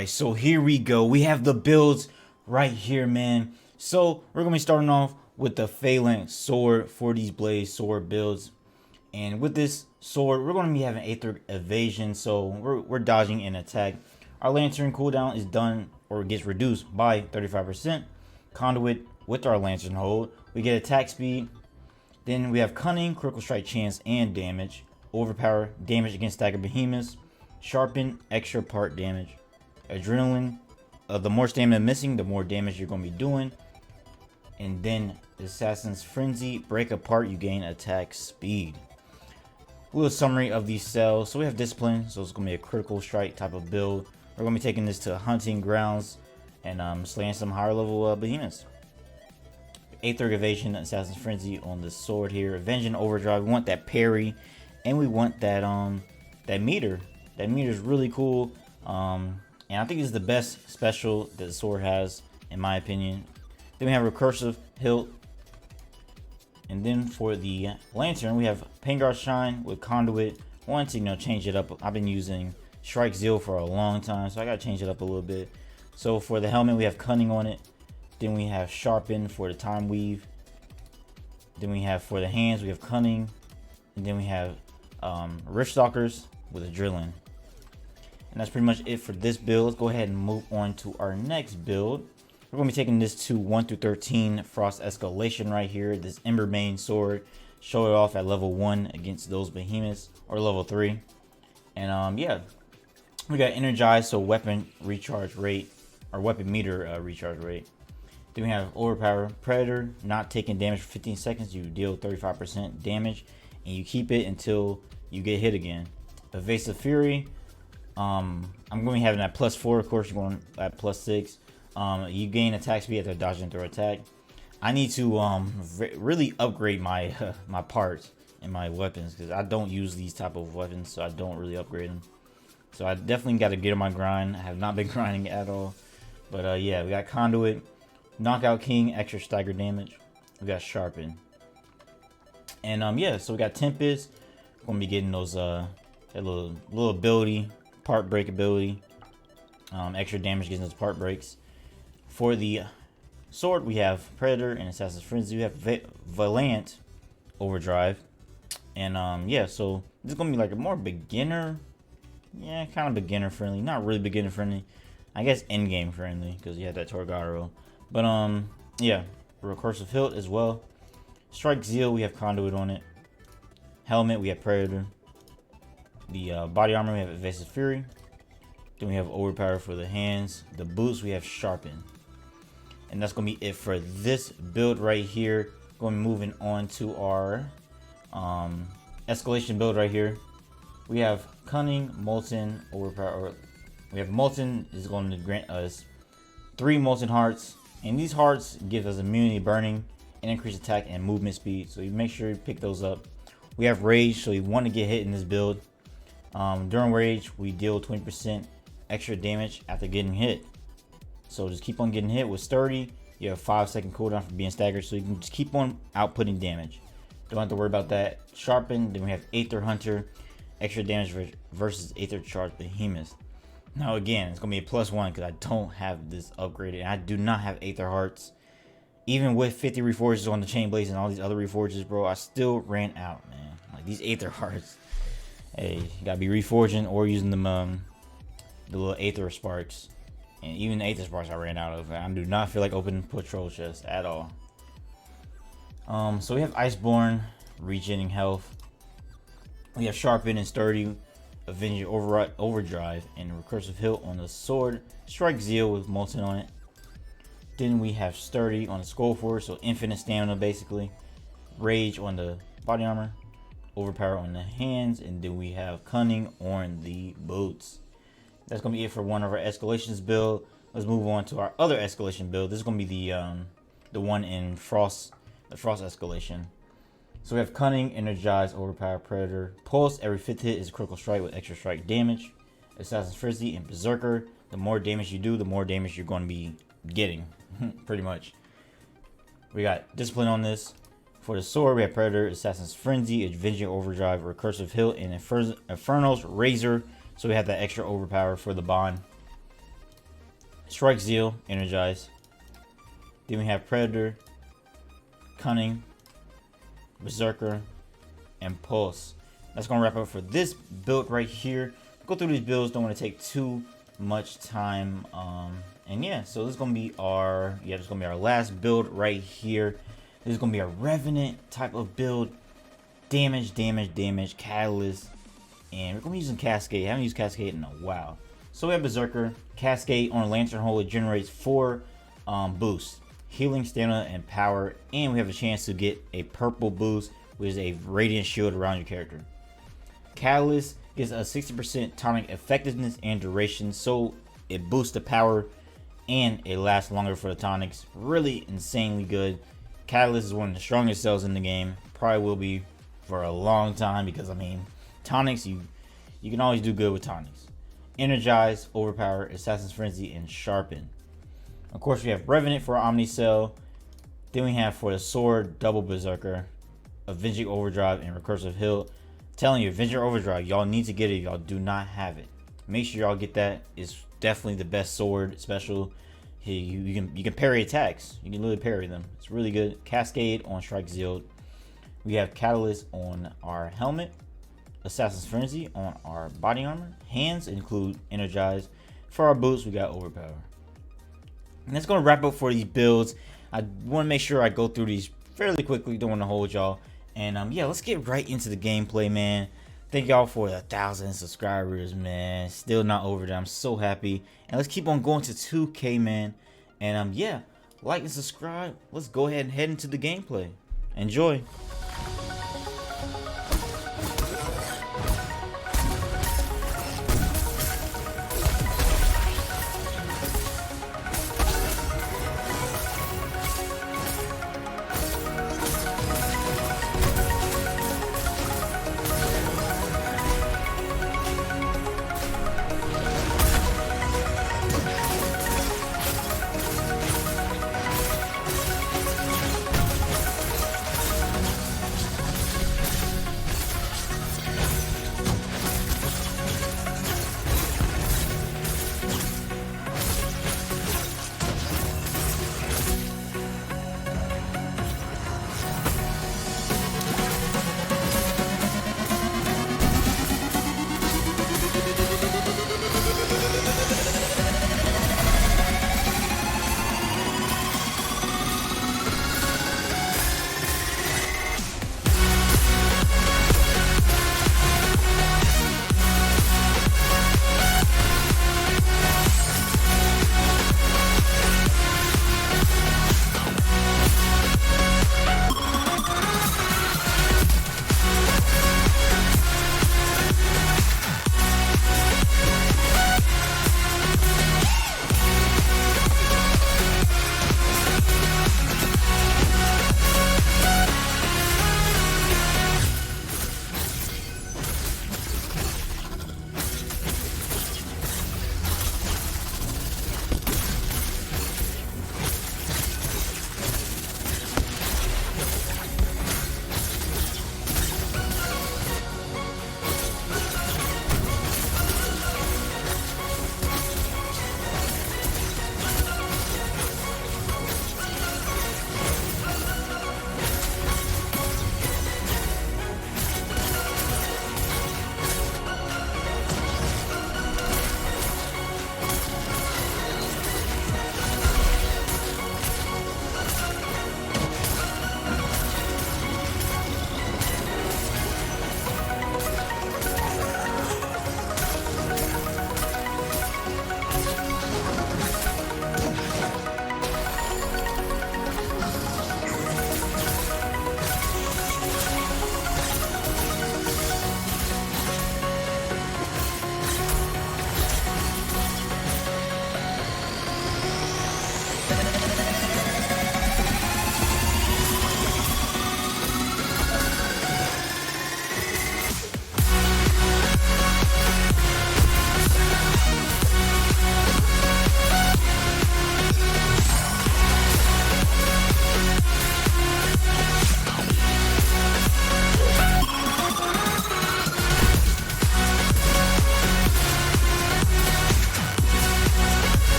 Alright, so here we go. We have the builds right here, man. So we're going to be starting off with the Phaelanx sword for these blaze sword builds. And with this sword, we're going to be having Aether evasion, so we're dodging an attack. Our lantern cooldown is done or gets reduced by 35%. Conduit with our lantern hold. We get attack speed. Then we have cunning, critical strike chance, and damage. Overpower, damage against staggered behemoths. Sharpen, extra part damage. Adrenaline, the more stamina missing, the more damage you're going to be doing. And then Assassin's Frenzy, break apart, you gain attack speed. A little summary of these cells. So we have discipline, so it's going to be a critical strike type of build. We're going to be taking this to hunting grounds and slaying some higher level behemoths. Aether evasion, Assassin's Frenzy on the sword here. Avenging overdrive, we want that parry, and we want that that meter. That meter is really cool. And I think it's the best special that the sword has, in my opinion. Then we have recursive hilt. And then for the lantern, we have Pangar Shine with conduit. I wanted to, change it up. I've been using Strike Zeal for a long time, so I gotta change it up a little bit. So for the helmet, we have cunning on it. Then we have sharpen for the time weave. Then we have for the hands, we have cunning. And then we have Rift Stalkers with adrenaline. And that's pretty much it for this build. Let's go ahead and move on to our next build. We're going to be taking this to 1 through 13 Frost Escalation right here. This Embermane sword. Show it off at level 1 against those behemoths. Or level 3. And yeah. We got Energize, so weapon recharge rate. Or weapon meter recharge rate. Then we have Overpower Predator. Not taking damage for 15 seconds. You deal 35% damage. And you keep it until you get hit again. Evasive Fury. I'm going to be having that +4, of course. You're going at +6. You gain attack speed after dodging through attack. I need to really upgrade my my parts and my weapons, because I don't use these type of weapons, so I don't really upgrade them. So I definitely got to get on my grind. I have not been grinding at all. But yeah, we got Conduit, Knockout King, extra stagger damage. We got Sharpen. And yeah, so we got Tempest. Going to be getting those that little ability. Part break ability, extra damage against those part breaks. For the sword, we have Predator and Assassin's Frenzy. We have Valiant Overdrive, and yeah, so this is gonna be like a more beginner, yeah, kind of beginner friendly, not really beginner friendly, I guess end game friendly, because you have that Torgadoro. But yeah, recursive hilt as well. Strike Zeal, we have conduit on it. Helmet, we have Predator. The body armor, we have Evasive Fury. Then we have Overpower for the hands. The boots, we have Sharpen. And that's going to be it for this build right here. Going to be moving on to our escalation build right here. We have Cunning, Molten, Overpower. We have Molten is going to grant us 3 Molten Hearts. And these hearts give us immunity burning and increased attack and movement speed. So you make sure you pick those up. We have Rage, so you want to get hit in this build. During Rage, we deal 20% extra damage after getting hit. So just keep on getting hit. With Sturdy, you have 5-second cooldown for being staggered, so you can just keep on outputting damage. Don't have to worry about that. Sharpen, then we have Aether Hunter, extra damage versus Aether Charge Behemoth. Now again, it's going to be a +1 because I don't have this upgraded. I do not have Aether Hearts. Even with 50 Reforges on the Chain Blades and all these other Reforges, bro, I still ran out, man. Like these Aether Hearts. Hey, you gotta be reforging or using them the little Aether Sparks. And even the Aether Sparks I ran out of. I do not feel like opening patrol chests at all. So we have Iceborne, regenerating health. We have Sharpen and Sturdy, Avenging Overdrive, and Recursive Hilt on the sword. Strike Zeal with Molten on it. Then we have Sturdy on the Skull Force, so infinite stamina basically. Rage on the body armor. Overpower on the hands, and then we have Cunning on the boots. That's gonna be it for one of our escalations build. Let's move on to our other escalation build. This is gonna be the one in Frost, the Frost escalation. So we have Cunning, Energize, Overpower, Predator, Pulse. Every 5th hit is a critical strike with extra strike damage. Assassin's Frenzy and Berserker. The more damage you do, the more damage you're going to be getting, pretty much. We got Discipline on this. For the sword, we have Predator, Assassin's Frenzy, Avenging Overdrive, Recursive Hilt, and Inferno's Razor. So we have that extra overpower for the bond. Strike Zeal, Energize. Then we have Predator, Cunning, Berserker, and Pulse. That's gonna wrap up for this build right here. Go through these builds, don't want to take too much time. And yeah, so this is gonna be our last build right here. This is gonna be a Revenant type of build. Damage, Catalyst, and we're gonna be using Cascade. I haven't used Cascade in a while. So we have Berserker, Cascade on a Lantern Hole. It generates 4 boosts: healing, stamina, and power. And we have a chance to get a purple boost, which is a radiant shield around your character. Catalyst gives a 60% tonic effectiveness and duration, so it boosts the power and it lasts longer for the tonics. Really insanely good. Catalyst is one of the strongest cells in the game. Probably will be for a long time, because I mean, tonics, you can always do good with tonics. Energize, Overpower, Assassin's Frenzy, and Sharpen. Of course, we have Revenant for Omni Cell. Then we have for the sword, Double Berserker, Avenging Overdrive, and Recursive Heal. Telling you, Avenging Overdrive, y'all need to get it if y'all do not have it. Make sure y'all get that. It's definitely the best sword special. You can parry attacks. You can literally parry them. It's really good. Cascade on Strike Zeal. We have Catalyst on our helmet. Assassin's Frenzy on our body armor. Hands include Energize. For our boots, we got Overpower. And that's going to wrap up for these builds. I want to make sure I go through these fairly quickly. Don't want to hold y'all. And yeah, let's get right into the gameplay, man. Thank y'all for the 1,000 subscribers, man. Still not over there. I'm so happy. And let's keep on going to 2K, man. And yeah, like and subscribe. Let's go ahead and head into the gameplay. Enjoy.